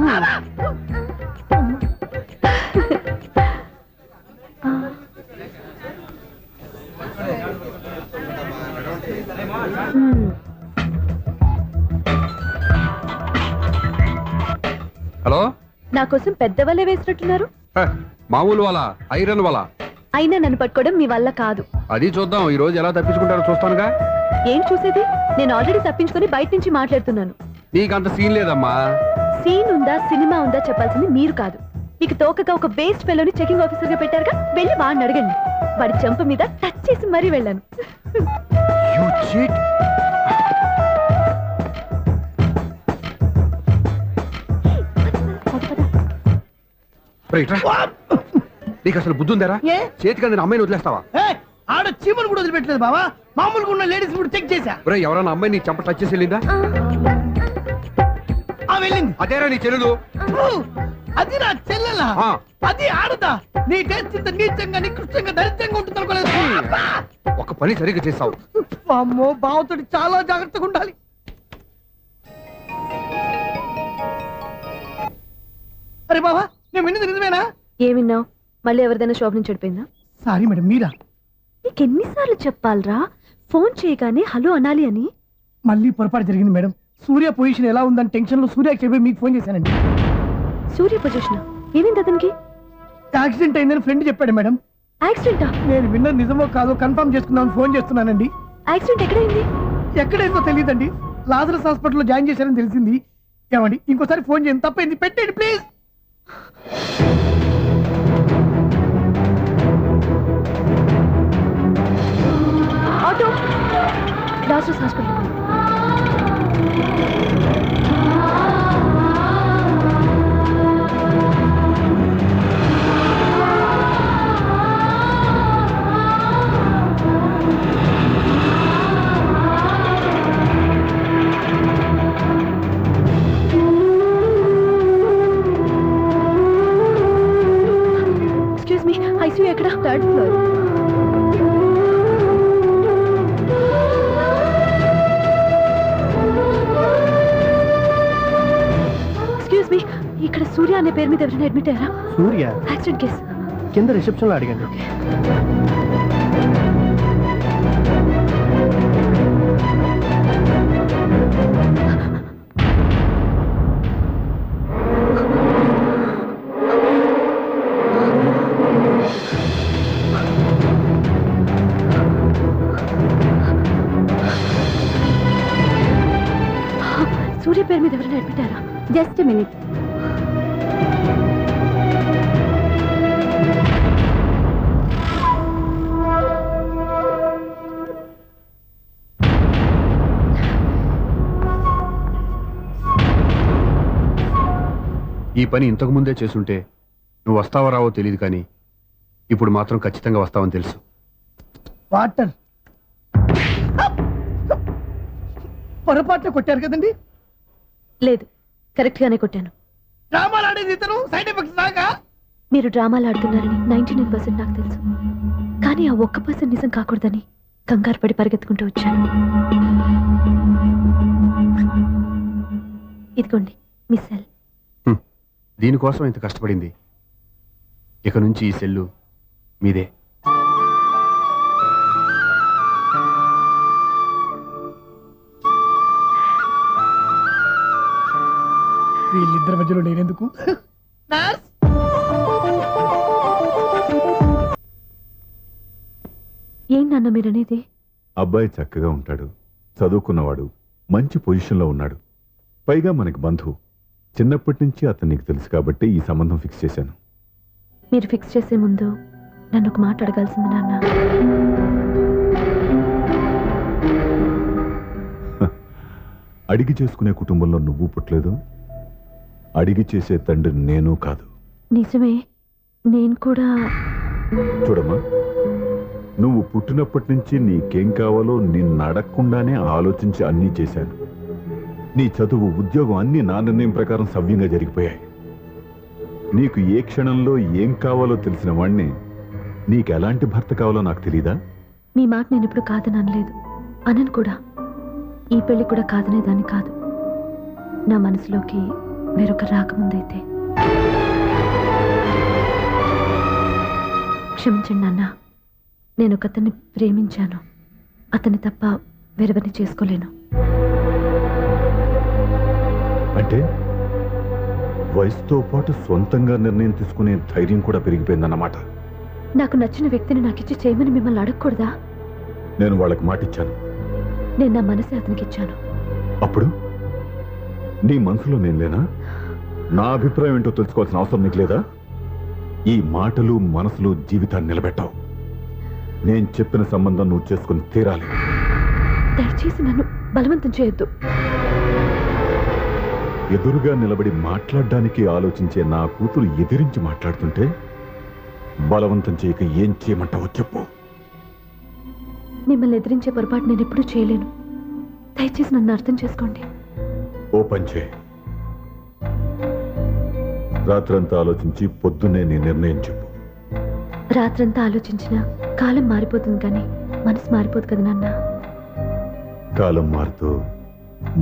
హలో, నా కోసం పెద్ద వలే వేసినట్టున్నారు. మామూలు వాళ్ళ ఐరన్ వాళ్ళ? అయినా నన్ను పట్టుకోవడం మీ వల్ల కాదు. అది చూద్దాం, ఈ రోజు ఎలా తప్పించుకుంటారో చూస్తానుగా. ఏం చూసేది? నేను ఆల్రెడీ తప్పించుకొని బయట నుంచి మాట్లాడుతున్నాను. నీకంత సీన్ లేదమ్మా. సీన్ ఉందా సినిమా ఉందా చెప్పాల్సింది మీరు కాదు. మీకు తోకగా ఒక బేస్ట్ ఫెలోని చెకింగ్ ఆఫీసర్ గా పెట్టారుగా, వెళ్ళి వాడిని అడగండి. వాడి చెంప మీద టచ్ చేసి మరీ వెళ్ళాను. You cheat. రైట్ రా. నీకు అసలు బుద్ధి ఉందారా? ఏ? చేతికి అందిన అమ్మాయిని వదిలేస్తావా? ఆడ చీమను కూడా వదిలిపెట్టలేదు బావా. మామూలుగా ఉన్న లేడీస్ కూడా చెక్ చేశా. ఒరే, ఎవరైనా అమ్మాయి నీ చెంప టచ్ చేసి వెళ్ళిందా? ఆ వెళ్ళింది. అదేరా నీ చెల్లెలు? ఓ, అది నా చెల్లెలా? ఆ. అది ఆడదా? నీ టేస్ట్ ఇంత నీచంగా నికృష్టంగా దరిద్రంగా ఉంటుంది అనుకోలేదు. ఒక పని సరిగ్గా చేస్తావు. అమ్మో, బావతోటి చాలా జాగ్రత్తగా ఉండాలి. అరే బావా, నేను విన్నది నిజమేనా? ఏమిన్నావు? మళ్ళీ ఎవరిదైనా షాప్ నుంచి చెడిపోయిందా? సారీ మేడం, మీరా? నీకెన్నిసార్లు చెప్పాలరా ఫోన్ చేయగానే హలో అనాలి అని? మళ్ళీ పొరపాటు జరిగింది మేడం. సూర్య పొజిషన్ ఎలా ఉందని టెన్షన్ లో సూర్యకి చెప్పి మీకు ఫోన్ చేశానండి. సూర్య పొజిషన్ ఏమైంది అతనికి? యాక్సిడెంట్ అయిందని ఫ్రెండ్ చెప్పాడు మేడం. యాక్సిడెంటా? నేను విన్నది నిజమో కాదో కన్ఫర్మ్ చేసుకుందామని ఫోన్ చేస్తున్నానండి. యాక్సిడెంట్ ఎక్కడైంది? ఎక్కడైందో తెలియదండి. లాజరస్ హాస్పిటల్లో జాయిన్ చేశారని తెలిసింది. ఏమండి, ఇంకోసారి ఫోన్ చేయండి. తప్పైంది, పెట్టండి please. Auto Lazarus hospital. Excuse me, ICU ఎక్కడ? Third floor. ఎక్స్క్యూజ్ మీ, ఇక్కడ సూర్య అనే పేరు మీద ఎవరైనా అడ్మిట్ అయ్యారా? సూర్య యాక్సిడెంట్ కేసు కింద రిసెప్షన్ లో అడిగండి. సూర్య పేరు మీద ఎవరైనా అడ్మిట్ అయ్యారా? Just minute. ఈ పని ఇంతకు ముందే చేసుంటే నువ్వు వస్తావో రావో తెలియదు, కానీ ఇప్పుడు మాత్రం ఖచ్చితంగా వస్తావని తెలుసు. వాటర్ పొరపాటున కొట్టారు కదండి? లేదు, కరెక్ట్ గానే కొట్టాను. డ్రామాలు ఆడేది ఇతను, సైడ్ ఎఫెక్ట్స్ దాకా. మీరు డ్రామాలు ఆడుతున్నారని 99% నాకు తెలుసు, కానీ ఆ 1% నిజం కాకూడదని కంగారు పడి పరిగెత్తుకుంటూ వచ్చాను. ఇదిగోండి మీ సెల్. దీనికోసం ఇంత కష్టపడింది. ఇక నుంచి ఈ సెల్లు మీదే. వీళ్ళిద్దరి మధ్యలో నేనెందుకు? ఏం నాన్న మీరనేది? అబ్బాయి చక్కగా ఉంటాడు, చదువుకున్నవాడు, మంచి పొజిషన్లో ఉన్నాడు. పైగా మనకి బంధువు. చిన్నప్పటి నుంచి అతను నీకు తెలుసు కాబట్టి ఈ సంబంధం ఫిక్స్ చేశాను. మీరు ఫిక్స్ చేసే ముందు నన్ను ఒక మాట అడగాల్సింది నాన్న. అడిగి చేసుకునే కుటుంబంలో నువ్వు పుట్టలేదు, అడిగి చేసే తండ్రి నేను కాదు. నిజమే, నేను కూడా. చూడమ్మా, నువ్వు పుట్టినప్పటి నుంచి నీకేం కావాలో నిన్ను అడగకుండానే ఆలోచించి అన్నీ చేశాను. నీ చదువు, ఉద్యోగం అన్నీ నా నిర్ణయం ప్రకారం సవ్యంగా జరిగిపోయాయి. నీకు ఏ క్షణంలో ఏం కావాలో తెలిసిన వాణ్ణి నీకు ఎలాంటి భర్త కావాలో నాకు తెలీదా? మీ మాట నేను ఇప్పుడు కాదని అనలేదు, అనను కూడా. ఈ పెళ్లి కూడా కాదనేదాన్ని కాదు. నా మనసులోకి వేరొక రాకముందైతే. క్షమించండి నాన్న, నేను ఒకతన్ని ప్రేమించాను. అతన్ని తప్ప వేరెవరిని చేసుకోలేను. అంటే వయసుతో పాటు సొంతంగా నిర్ణయం తీసుకునే ధైర్యం కూడా పెరిగిపోయిందన్నమాట. నాకు నచ్చిన వ్యక్తిని నాకిచ్చి చేయమని మిమ్మల్ని అడగకూడదా? నేను వాళ్ళకి మాటిచ్చాను. నేను నా మనసే అతనికి ఇచ్చాను. అప్పుడు నీ మనసులో నేను లేనా? నా అభిప్రాయం ఏంటో తెలుసుకోవాల్సిన అవసరం నీకు లేదా? ఈ మాటలు మనసులు జీవితాన్ని నిలబెట్టావు. నేను చెప్పిన సంబంధం నువ్వు చేసుకుని తీరాలి. దయచేసి నన్ను బలవంతం చేయొద్దు. ఎదురుగా నిలబడి మాట్లాడడానికి ఆలోచించే నా కూతురు ఎదిరించి మాట్లాడుతుంటే బలవంతం చేయక ఏం చేయమంటావో చెప్పు. మిమ్మల్ని ఎదిరించే పొరపాటు నేను ఎప్పుడూ చేయలేను. దయచేసి నన్ను అర్థం చేసుకోండి. ఓ పని చేయి, రాత్రంతా ఆలోచించి పొద్దున్నే నీ నిర్ణయం చెప్పు. రాత్రంతా ఆలోచించినా కాలం మారిపోతుంది, కానీ మనసు మారిపోదు కదా నాన్న. కాలం మారుతూ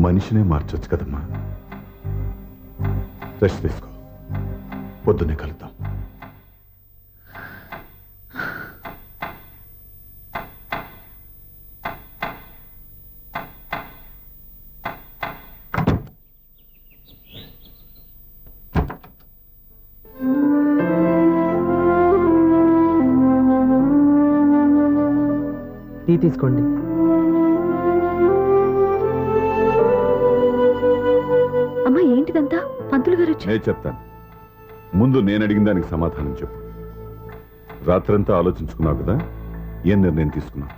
మనిషినే మార్చొచ్చు కదమ్మా. రెస్ట్ తీసుకో, పొద్దున్నే కలుద్దాం. టీ తీసుకోండి. అమ్మా, ఏంటిదంతా? పంతులు గారు వచ్చి. నేను చెప్తాను, ముందు నేను అడిగిన దానికి సమాధానం చెప్పు. రాత్రంతా ఆలోచించుకున్నావు కదా, ఏం నిర్ణయం తీసుకున్నావు?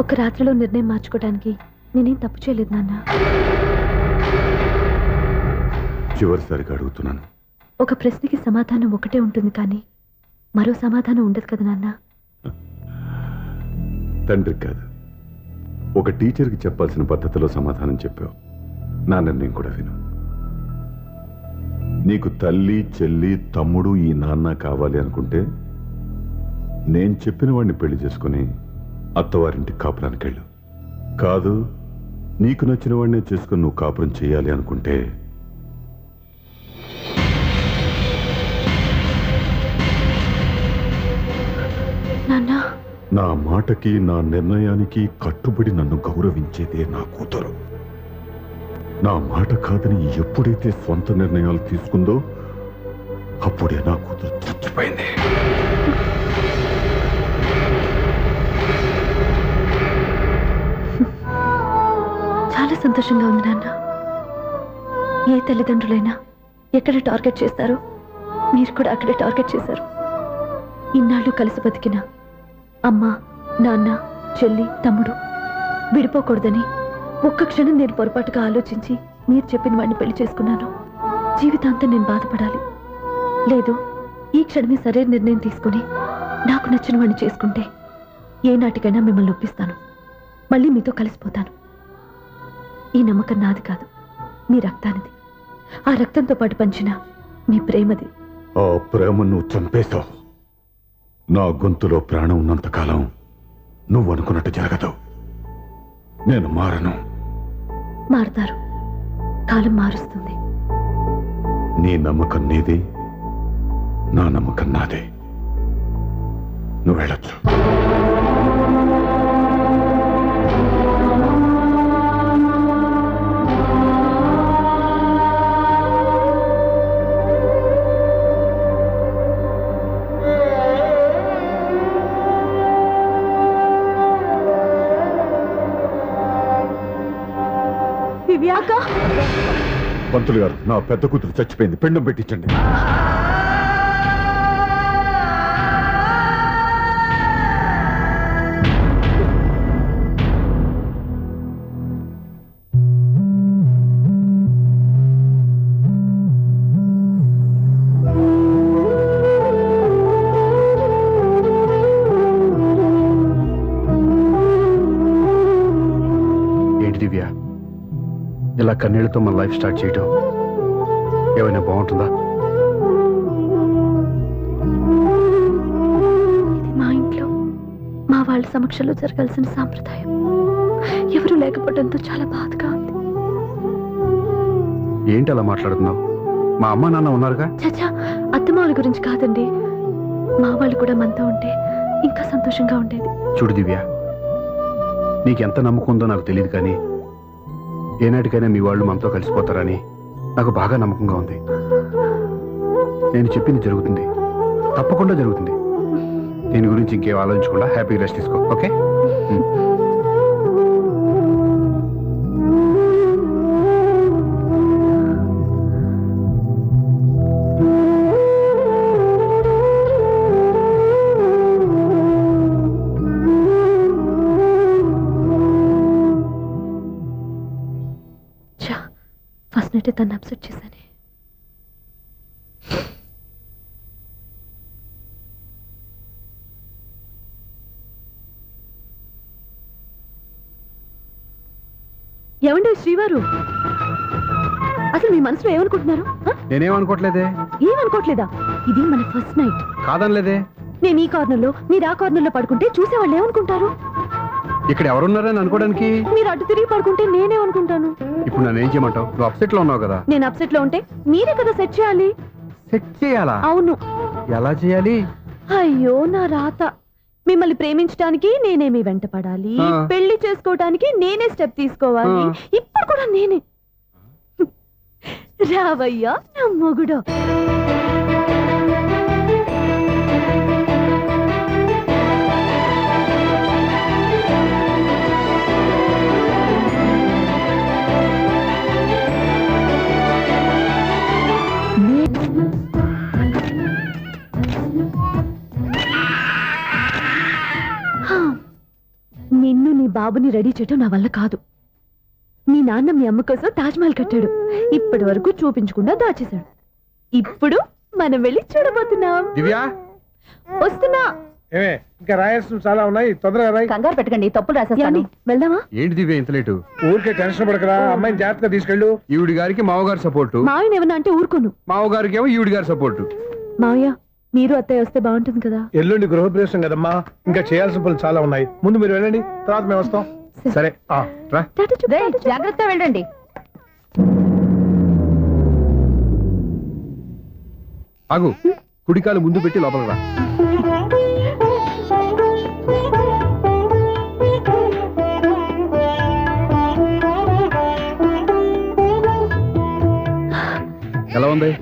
ఒక రాత్రిలో నిర్ణయం మార్చుకోవడానికి నేనేం తప్పు చేయలేదు నాన్న. చివరిసారిగా అడుగుతున్నాను. ఒక ప్రశ్నకి సమాధానం ఒకటే ఉంటుంది, కానీ మరో సమాధానం ఉండదు కదా నాన్న. తండ్రికి కాదు, ఒక టీచర్కి చెప్పాల్సిన పద్ధతిలో సమాధానం చెప్పావు. నా నిర్ణయం కూడా విను. నీకు తల్లి, చెల్లి, తమ్ముడు, ఈ నాన్న కావాలి అనుకుంటే నేను చెప్పిన వాడిని పెళ్లి చేసుకుని అత్తవారింటికి కాపురానికి వెళ్ళు. కాదు, నీకు నచ్చిన వాడినే చేసుకుని నువ్వు కాపురం చేయాలి అనుకుంటే నాన్న, నా మాటకి, నా నిర్ణయానికి కట్టుబడి నన్ను గౌరవించేదే నా కూతురు. నా మాట కాదని ఎప్పుడైతే సొంత నిర్ణయాలు తీసుకుందో అప్పుడే నా కూతురు చచ్చిపోయింది. చాలా సంతోషంగా ఉంది నాన్న. ఏ తల్లిదండ్రులైనా ఎక్కడ టార్గెట్ చేస్తారో మీరు కూడా అక్కడే టార్గెట్ చేశారు. ఇన్నాళ్ళు కలిసి బతికిన అమ్మ, నాన్న, చెల్లి, తమ్ముడు విడిపోకూడదని ఒక్క క్షణం నేను పొరపాటుగా ఆలోచించి మీరు చెప్పిన వాడిని పెళ్లి చేసుకున్నాను. జీవితాంతం నేను బాధపడాలి? లేదు, ఈ క్షణమే సరైన నిర్ణయం తీసుకుని నాకు నచ్చిన వాడిని చేసుకుంటే ఏ నాటికైనా మిమ్మల్ని ఒప్పిస్తాను. మళ్ళీ మీతో కలిసిపోతాను. ఈ నమ్మకం నాది కాదు, మీ రక్తానిది. ఆ రక్తంతో పాటు పంచిన మీ ప్రేమది. ఆ ప్రేమ నువ్వు చంపేశావు. నా గొంతులో ప్రాణం ఉన్నంతకాలం నువ్వు అనుకున్నట్టు జరగదు. నేను మారను. మారుతారు, కాలం మారుస్తుంది. నీ నమ్మకం నీది, నా నమ్మకం నాదే. నువ్వు వెళ్ళొచ్చు. దివ్య, పంతులు గారు, నా పెద్ద కూతురు చచ్చిపోయింది, పిండం పెట్టించండి. దివ్య, ఇలా కన్నీళ్లతో మన లైఫ్ స్టార్ట్ చేయటం ఏమైనా బాగుంటుందా? ఇది మా ఇంట్లో మా వాళ్ళ సమక్షంలో జరగాల్సిన సాంప్రదాయం. ఎవరు లేకపోవడంతో చాలా బాధగా ఉంది. ఏంటి అలా మాట్లాడుతున్నావు? మా అమ్మ నాన్న ఉన్నారుగా. చచ్చా, అత్తమావుల గురించి కాదండి. మా వాళ్ళు కూడా మనతో ఉంటే ఇంకా సంతోషంగా ఉండేది. చూడు దివ్య, నీకెంత నమ్మకం ఉందో నాకు తెలియదు, కానీ ఏనాటికైనా మీ వాళ్ళు మనతో కలిసిపోతారని నాకు బాగా నమ్మకంగా ఉంది. నేను చెప్పింది జరుగుతుంది, తప్పకుండా జరుగుతుంది. దీని గురించి ఇంకేం ఆలోచించకుండా హ్యాపీ రెస్ట్ తీసుకో, ఓకే? ఫస్ట్ నైట్ తను అప్సెట్ చేశాను. ఏమండి శ్రీవారు, అసలు మీ మనసులో ఏమనుకుంటున్నారు? నేనేమనుకోవట్లేదే. ఏమనుకోవట్లేదా? ఇది మన ఫస్ట్ నైట్. కాదనలేదే. నేను ఈ కార్నర్లో, మీరు ఆ కార్నర్లో పడుకుంటే చూసేవాళ్ళు ఏమనుకుంటారు? ఇక్కడ ఎవరున్నారని అనుకోవడానికి. మీరు అటు తిరిగి పడుకుంటే నేనేమనుకుంటాను? ఇప్పుడు నన్ను ఏం చేయమంటావు? నువ్వు అప్సెట్ లో ఉన్నావు కదా. నేను అప్సెట్ లో ఉంటే మీరే కదా సెట్ చేయాలి. సెట్ చేయాలా? అవును. ఎలా చేయాలి? అయ్యో నా రాత. మిమ్మల్ని ప్రేమించడానికి నేనే మీ వెంట పడాలి, పెళ్లి చేసుకోవడానికి నేనే స్టెప్ తీసుకోవాలి. ఇప్పుడు కూడా నేనే. రావయ్యా నా మొగుడు. నిన్ను నీ బాబుని రెడీ చేయటం నా వల్ల కాదు. మీ నాన్న మీ అమ్మ కోసం తాజ్మహల్ కట్టాడు, ఇప్పటి వరకు చూపించకుండా దాచేశాడు. ఇప్పుడు మనం వెళ్ళి చూడబోతున్నాం. దివ్యా, వస్తున్నా. ఏమే, ఇంకా రాయాల్సిన చాలా ఉన్నాయి, తొందరగా రాయి. కంగారు పెట్టకండి, తప్పులు రాసేస్తాను. వెళ్దామా? ఏంటి దివ్య ఇంత లేటు? ఊరికే టెన్షన్ పడకరా, అమ్మాయిని జాగ్రత్తగా తీసుకెళ్ళు. ఈవిడి గారికి మావగారు సపోర్టు, మావయ్య ఏమన్నా అంటే ఊరుకోను. మావగారికి ఏమో ఈవిడి గారి సపోర్టు. మావయ్య, మీరు అత్తయ్య వస్తే బాగుంటుంది కదా. ఎల్లుండి గృహప్రవేశం కదమ్మా, ఇంకా చేయాల్సిన పనులు చాలా ఉన్నాయి. ముందు మీరు వెళ్ళండి, తర్వాత మేము వస్తాం. సరే రా. జాగ్రత్త వెళ్ళండి. ఆగు, కుడికాలు ముందు పెట్టి లోపల రా. ఎలా ఉంది?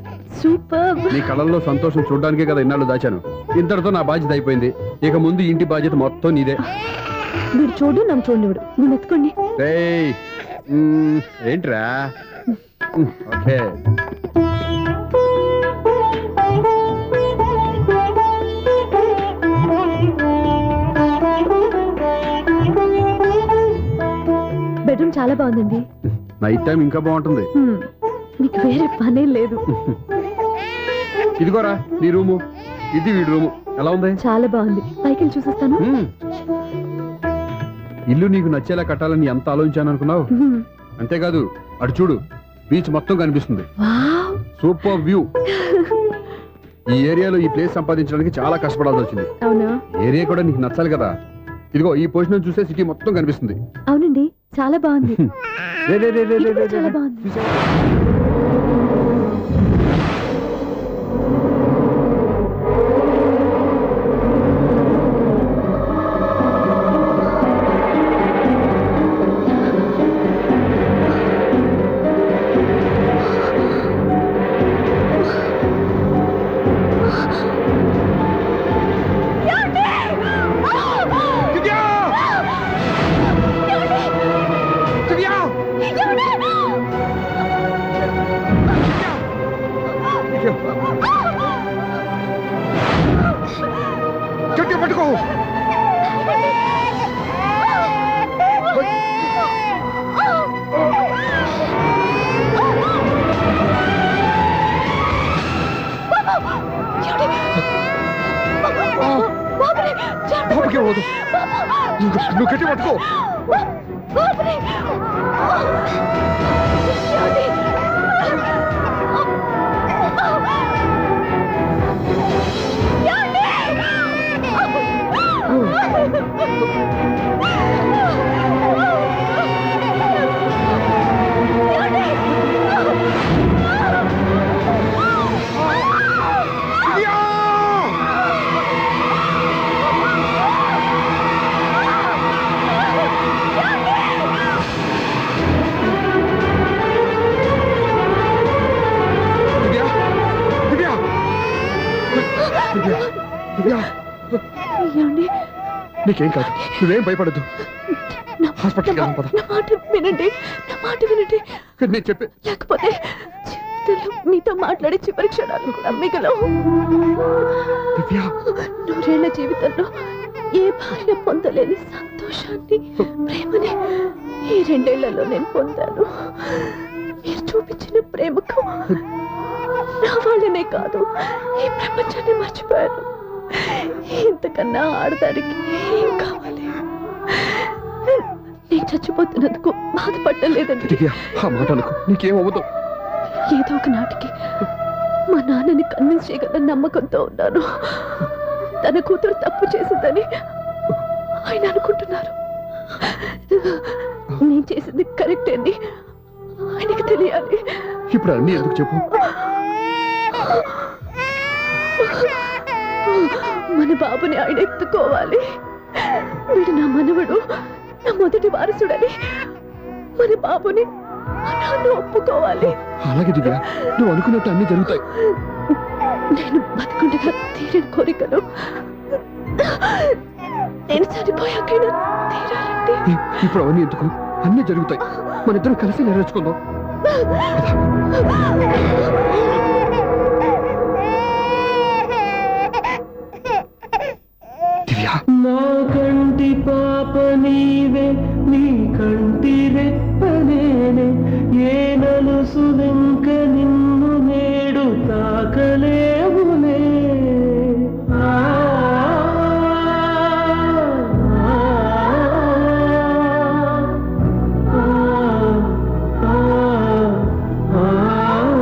సూపర్. నీ కళ్ళల్లో సంతోషం చూడడానికే కదా ఇన్నాళ్ళు దాచాను. ఇంతటితో నా బాధ్యత అయిపోయింది. ఇక ముందు ఇంటి బాధ్యత మొత్తం నీదే. మీరు చూడు, నన్ను చూడండి. నువ్వు ఎత్తుకోండి. ఏంట్రా? ఓకే. బెడ్రూమ్ చాలా బాగుందండి. నైట్ టైం ఇంకా బాగుంటుంది. మీకు వేరే పనే లేదు. ఇదిగోరా నీ రూము, ఇది వీడి రూము. ఎలా ఉంది? చాలా బాగుంది. పైకి వెళ్ళి చూసేస్తాను. ఇల్లు నీకు నచ్చేలా కట్టాలని ఎంత ఆలోచించాను అనుకున్నావు? అంతేకాదు, అటు చూడు, బీచ్ మొత్తం కనిపిస్తుంది. Super view. ఈ ఏరియాలో ఈ ప్లేస్ సంపాదించడానికి చాలా కష్టపడాల్సి వచ్చింది. అవునా? ఏరియా కూడా నీకు నచ్చాలి కదా. ఇదిగో ఈ పొజిషన్ చూసే సిటీ మొత్తం కనిపిస్తుంది. అవునండి, చాలా బాగుంది. చాలా బాగుంది. గట్టిగా పట్టుకో. బాబుకి పోదు. నువ్వు గట్టి పట్టుకో. నీకేం కాదు, నువ్వేం భయపడద్దు. హాస్పిటల్కి వెళ్దాం పద. నా మాట వినండి, నా మాట వినండి. నేను చెప్పే లేకపోతే జీవితంలో మీతో మాట్లాడే చివరి క్షణాలు కూడా మిగలవు. నూరేళ్ల జీవితంలో ఏ భార్య పొందలేని సంతోషాన్ని, ప్రేమని ఈ 2 ఏళ్లలో నేను పొందాను. మీరు చూపించిన ప్రేమకు నా వాళ్ళనే కాదు, ఈ ప్రపంచాన్ని మర్చిపోయాను. ఇంతకన్నా ఆడదానికి ఏం కావాలి? నేను చచ్చిపోతున్నందుకు బాధపడలేదండి. ఆ మాట అనుకో, నీకేమవ్వదు. ఏదో ఒక నాటికి మా నాన్నని కన్విన్స్ చేయగల నమ్మకంతో ఉన్నాను. తన కూతురు తప్పు చేసిందని ఆయన అనుకుంటున్నారు. నేను చేసింది కరెక్ట్ అని ఆయనకి తెలియాలి. ఇప్పుడు అన్నీ ఎందుకు చెప్పు. మన బాబుని ఆయన ఎత్తుకోవాలి. వీడు నా మనవడు, నా మొదటి వారసుడని మన బాబుని మా నాన్న ఒప్పుకోవాలి. అలాగే దివ్య, నువ్వు అనుకున్నట్టు అన్ని జరుగుతాయి. నేను బతుకుండగా తీరని కోరికలు నేను చనిపోయాకైనా తీరాలండి. ఇప్పుడు అవన్నీ ఎందుకు, అన్నీ జరుగుతాయి. మన ఇద్దరం కలిసి నెరవేర్చుకుందాం.